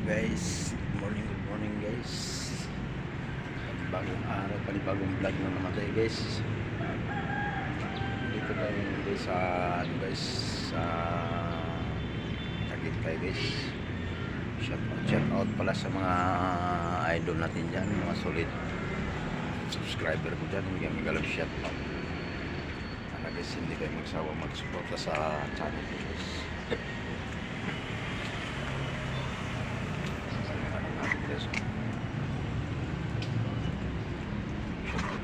Guys, good morning guys. Bagong araw, panibagong vlog na naman tayo guys. Dito tayo guys sa sa Taguig tayo guys. Shout out pala sa mga idol natin dyan, mga solid subscriber ko dyan. Mga love shout out. Ano guys, hindi kayo magsawa magsuporta sa channel ko guys.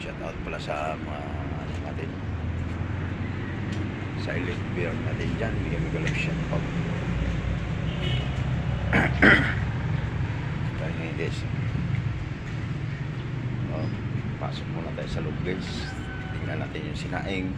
Shout out pala sa mga natin silent beer natin dyan. Bigyan mga love shout out. Tayo ngayon guys, pasok muna tayo sa loob guys. Tingnan natin yung sinaing.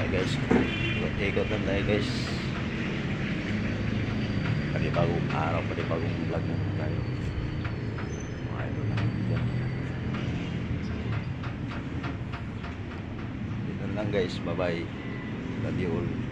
Guys, ikot lang tayo guys. Panibagong araw, panibagong vlog naman tayo. Mga idol natin dyan. Dito lang guys, bye bye. Love you all.